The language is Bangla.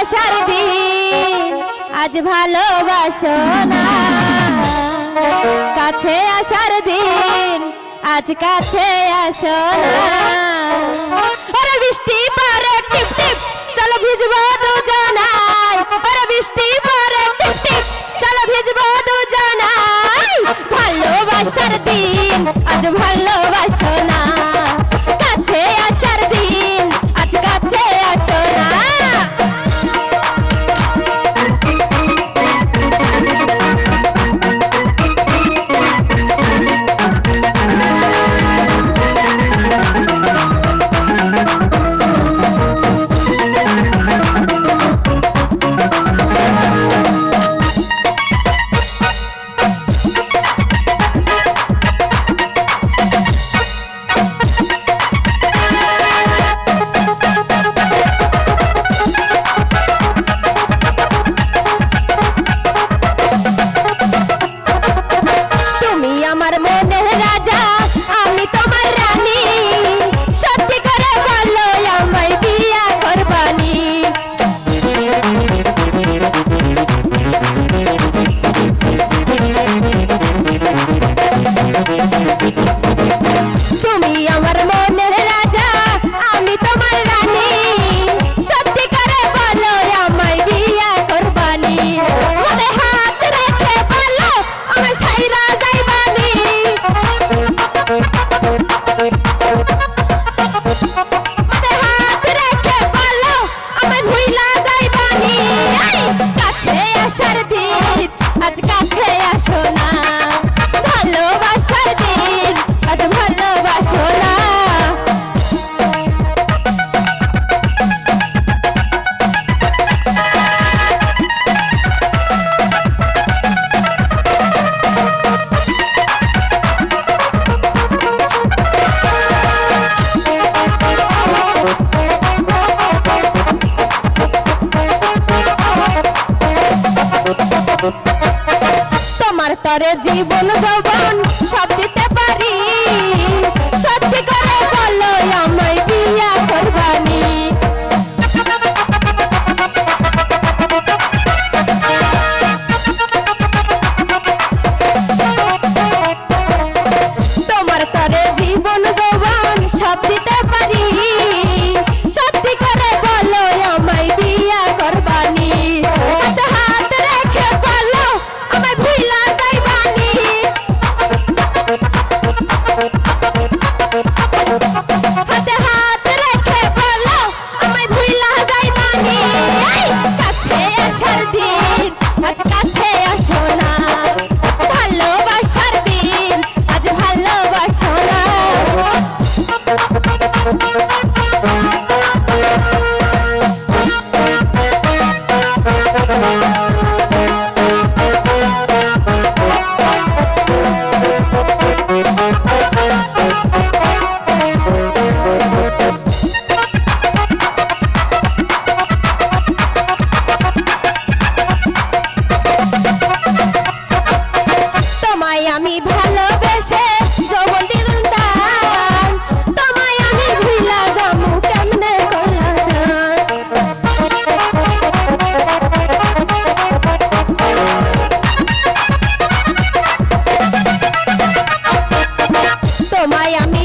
ভালোবাসার দিন আজ ভালোবাসো না, কাছে আসার দিন আজ কাছে আসো না। ওরে বৃষ্টি পড়ে টিপ টিপ চলো ভিজবো দুজনাই, ওরে বৃষ্টি পড়ে টিপ টিপ চলো ভিজবো দুজনাই। ভালোবাসার দিন আজ ভালোবাসো না, কাছে আসার দিন আজ কাছে আসো না। আমার মনের রাজা আমি তোমার রানী, সত্যি করে বলো আমায় বিয়া করবানি। তুমি আমার মনের রাজা আমি তোমার রানী, সত্যি করে বলো আমায় বিয়া করবানি। হাতে হাত রেখে বলো আমায় ছাইরা যাইবানি, হাতে হাত রেখে বলো আমায় ভুইলা যাইবানি। কাছে আসার দিন আজ কাছে আসো না, ভালোবাসার দিন আজ ভালোবাসো না। তোমার তরে জীবন যৌবন সব দিতে পারি, সত্যি করে বলো আমায় বিয়া করবানি। তোমার তরে জীবন যৌবন সব দিতে পারি, সত্যি করে বলো আমায় বিয়া করবানি। হাতে হাত রেখে বলো আমায় ভুইলা যাইবানি, হাতে হাত রেখে বলো আমায় ভুইলা যাইবানি। কাছে আসার দিন আজ কাছে আসো না, ভালোবাসার দিন আজ ভালোবাসো না। তোমায় আমি ভালোবেসে যৌবন দিলাম দান, তোমায় আমি ভুলা যামু কেমনে করা যায়। তোমায় আমি